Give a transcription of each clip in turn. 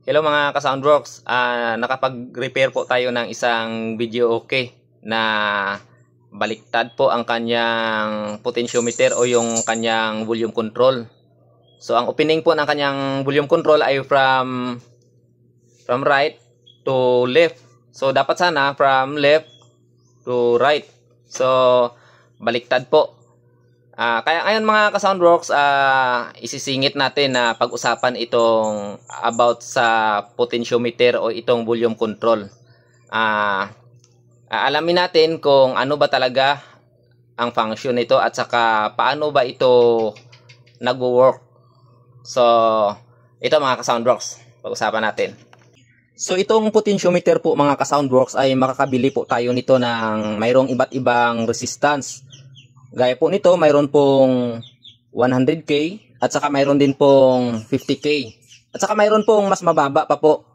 Hello mga ka-Soundworks, nakapag-repair po tayo ng isang video okay na baliktad po ang kanyang potentiometer o yung kanyang volume control. So ang opening po ng kanyang volume control ay from right to left. So dapat sana from left to right. So baliktad po. Kaya ngayon mga ka-Soundworks, isisingit natin na pag-usapan itong about sa potentiometer o itong volume control. Alamin natin kung ano ba talaga ang function nito at saka paano ba ito nagwo-work. So, ito mga ka-Soundworks, pag-usapan natin. So, itong potentiometer po mga ka-Soundworks ay makakabili po tayo nito ng mayroong iba't ibang resistance. Gaya po nito, mayroon pong 100K at saka mayroon din pong 50K. At saka mayroon pong mas mababa pa po.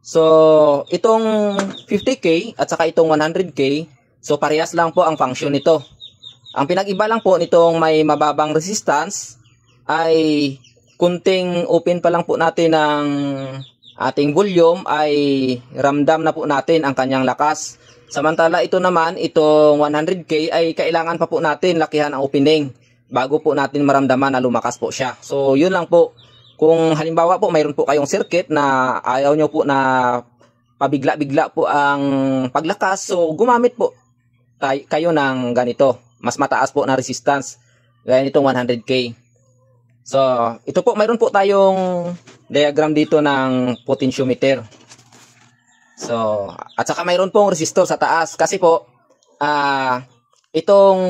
So, itong 50K at saka itong 100K, so parehas lang po ang function nito. Ang pinag-iba lang po nitong may mababang resistance ay kunting open pa lang po natin ng ating volume ay ramdam na po natin ang kanyang lakas. Samantala ito naman, itong 100K ay kailangan pa po natin lakihan ang opening bago po natin maramdaman na lumakas po siya. So yun lang po. Kung halimbawa po mayroon po kayong circuit na ayaw nyo po na pabigla-bigla po ang paglakas, so gumamit po kayo ng ganito. Mas mataas po na resistance gaya nitong 100K. So ito po, mayroon po tayong diagram dito ng potentiometer. So, at saka mayroon pong resistor sa taas kasi po itong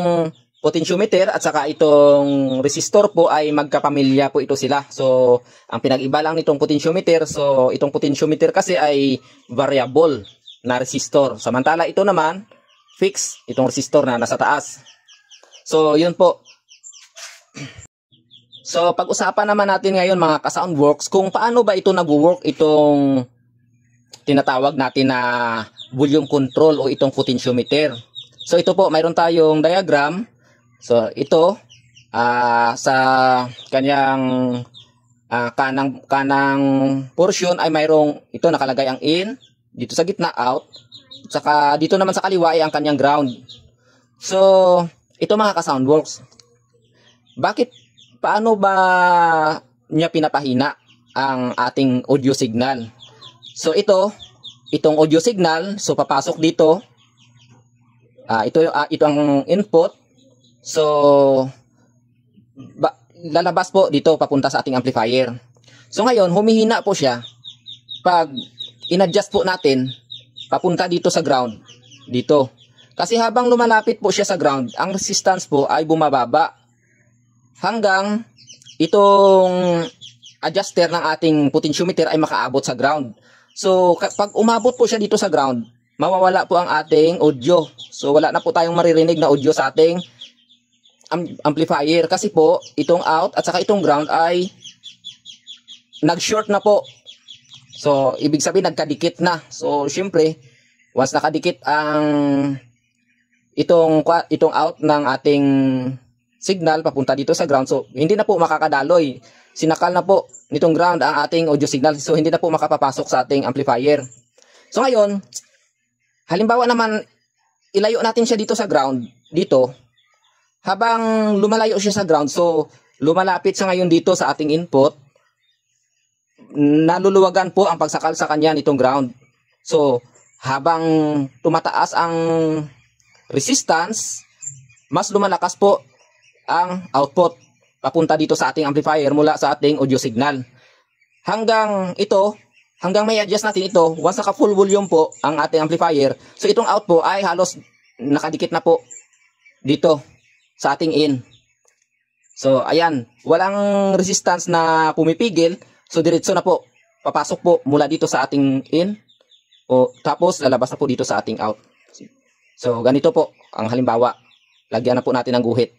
potentiometer at saka itong resistor po ay magkapamilya po ito sila. So, ang pinag-iba lang nitong potentiometer, so itong potentiometer kasi ay variable na resistor. Samantala ito naman fixed, itong resistor na nasa taas. So, yun po. So, pag-usapan naman natin ngayon mga ka-Soundworks kung paano ba ito nag-work itong tinatawag natin na volume control o itong potentiometer. So ito po, mayroon tayong diagram. So ito sa kanyang kanang portion ay mayroong ito nakalagay ang in, dito sa gitna out, saka dito naman sa kaliwa ay ang kanyang ground. So ito mga ka-Soundworks, paano ba niya pinapahina ang ating audio signal? So itong audio signal, so papasok dito. Ito ang input. So lalabas po dito papunta sa ating amplifier. So ngayon, humihina po siya pag in-adjust po natin papunta dito sa ground. Dito. Kasi habang lumalapit po siya sa ground, ang resistance po ay bumababa hanggang itong adjuster ng ating potentiometer ay makaabot sa ground. So, pag umabot po siya dito sa ground, mawawala po ang ating audio. So, wala na po tayong maririnig na audio sa ating amplifier. Kasi po, itong out at saka itong ground ay nag-short na po. So, ibig sabihin, nagkadikit na. So, syempre, once nakadikit ang itong out ng ating signal papunta dito sa ground, so, hindi na po makakadaloy. Sinakal na po nitong ground ang ating audio signal. So, hindi na po makapapasok sa ating amplifier. So, ngayon, halimbawa naman, ilayo natin siya dito sa ground, dito. Habang lumalayo siya sa ground, so, lumalapit siya ngayon dito sa ating input. Naluluwagan po ang pagsakal sa kanya nitong ground. So, habang tumataas ang resistance, mas lumalakas po ang output papunta dito sa ating amplifier mula sa ating audio signal. Hanggang may adjust natin ito, once naka full volume po ang ating amplifier, so itong out po ay halos nakadikit na po dito sa ating in. So ayan, walang resistance na pumipigil, so diretso na po, papasok po mula dito sa ating in, o tapos lalabas na po dito sa ating out. So ganito po ang halimbawa, lagyan na po natin ng guhit.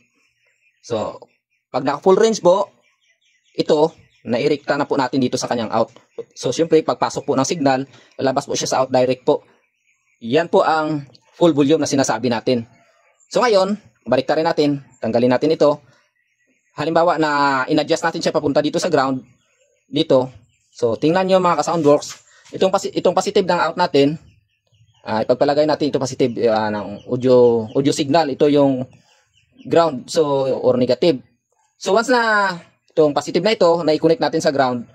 So pag naka full range po, ito, nairekta na po natin dito sa kanyang out. So, syempre, pagpasok po ng signal, lalabas po siya sa out direct po. Yan po ang full volume na sinasabi natin. So, ngayon, baliktarin natin, tanggalin natin ito. Halimbawa na in-adjust natin siya papunta dito sa ground, dito. So tingnan nyo mga ka-Soundworks, itong positive ng out natin, ipagpalagay natin ito positive ng audio signal, ito yung ground, so or negative. So once na itong positive na ito na i-connect natin sa ground,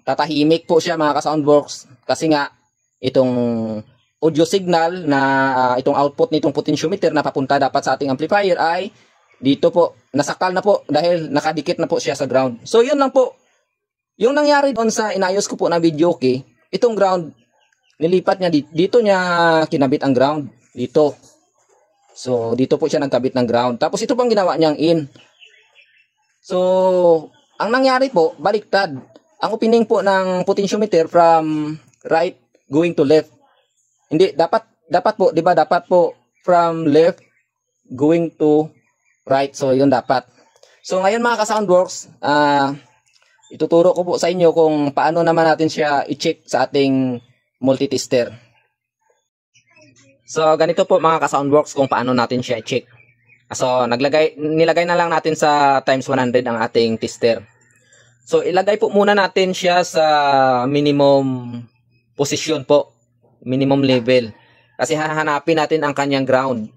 tatahimik po siya mga ka-Soundworks, kasi nga itong audio signal na itong output nitong potentiometer na papunta dapat sa ating amplifier ay dito po, nasakal na po dahil nakadikit na po siya sa ground. So yun lang po yung nangyari doon sa inayos ko po na video, okay? Itong ground, nilipat niya dito niya kinabit ang ground. Dito. So, dito po siya nagkabit ng ground. Tapos ito pang ginawa niyang in. So, ang nangyari po, baliktad. Ang opening po ng potentiometer from right going to left. Hindi, dapat po, di ba? Dapat po from left going to right. So, yun dapat. So, ngayon mga ka-Soundworks, ituturo ko po sa inyo kung paano naman natin siya i-check sa ating multitester. So, ganito po mga ka-Soundworks kung paano natin siya i-check. So, nilagay na lang natin sa times 100 ang ating tester. So, ilagay po muna natin siya sa minimum position po. Minimum level. Kasi hahanapin natin ang kanyang ground.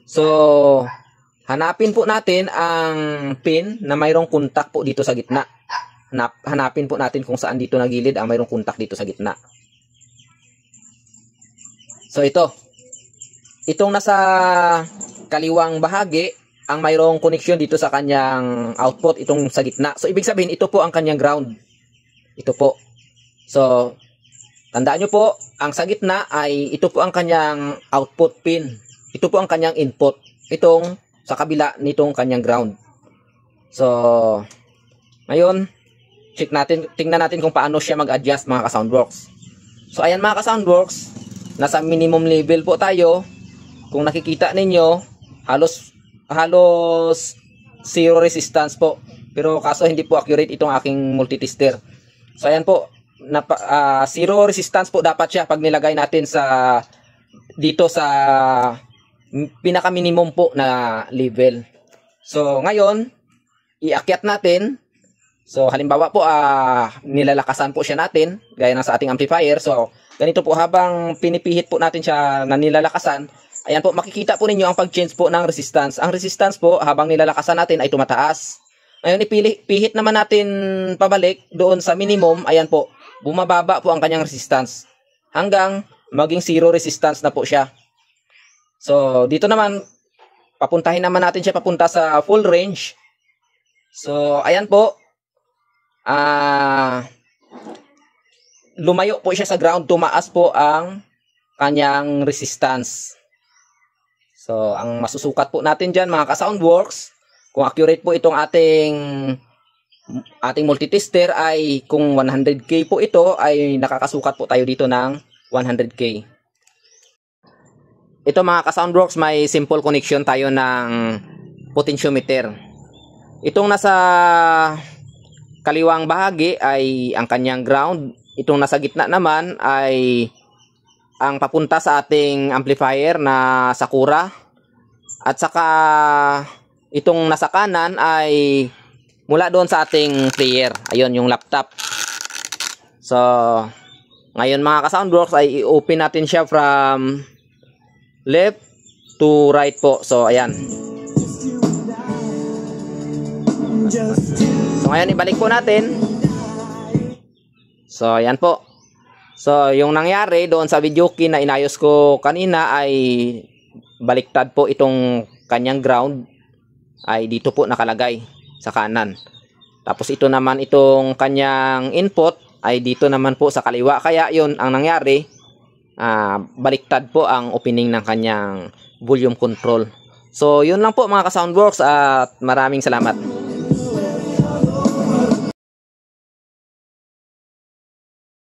So, hanapin po natin ang pin na mayroong contact po dito sa gitna. Hanapin po natin kung saan dito na gilid ang mayroong contact dito sa gitna. So ito. Itong nasa kaliwang bahagi, ang mayroong connection dito sa kanyang output, itong sa gitna. So ibig sabihin, ito po ang kanyang ground. Ito po. So, tandaan nyo po, ang sa gitna ay ito po ang kanyang output pin. Ito po ang kanyang input. Itong sa kabila nitong kanyang ground. So, ngayon, tingnan natin kung paano siya mag-adjust mga ka-Soundworks. So ayan mga ka-Soundworks, nasa minimum level po tayo. Kung nakikita ninyo, halos zero resistance po. Pero kaso hindi po accurate itong aking multitester. So ayan po, zero resistance po dapat siya pag nilagay natin dito sa pinaka minimum po na level. So ngayon, iakyat natin. So, halimbawa po, nilalakasan po siya natin, gaya ng sa ating amplifier. So, ganito po, habang pinipihit po natin siya na nilalakasan, ayan po, makikita po ninyo ang pag-change po ng resistance. Ang resistance po, habang nilalakasan natin, ay tumataas. Ngayon, ipihit naman natin pabalik doon sa minimum, ayan po, bumababa po ang kanyang resistance. Hanggang maging zero resistance na po siya. So, dito naman, papuntahin naman natin siya papunta sa full range. So, ayan po. Lumayo po siya sa ground, tumaas po ang kanyang resistance. So, ang masusukat po natin dyan mga ka-Soundworks, kung accurate po itong ating multitester ay kung 100K po ito, ay nakakasukat po tayo dito ng 100K. Ito mga ka-Soundworks, may simple connection tayo ng potentiometer. Itong nasa kaliwang bahagi ay ang kanyang ground. Itong nasa gitna naman ay ang papunta sa ating amplifier na Sakura. At saka itong nasa kanan ay mula doon sa ating player. Ayun, yung laptop. So, ngayon mga ka-Soundworks ay i-open natin siya from left to right po. So, ayan. So, ngayon ibalik po natin. So, ayan po. So, yung nangyari doon sa video key na inayos ko kanina ay baliktad po itong kanyang ground ay dito po nakalagay sa kanan. Tapos ito naman itong kanyang input ay dito naman po sa kaliwa. Kaya yun ang nangyari, baliktad po ang opening ng kanyang volume control. So, yun lang po mga ka-Soundworks at maraming salamat.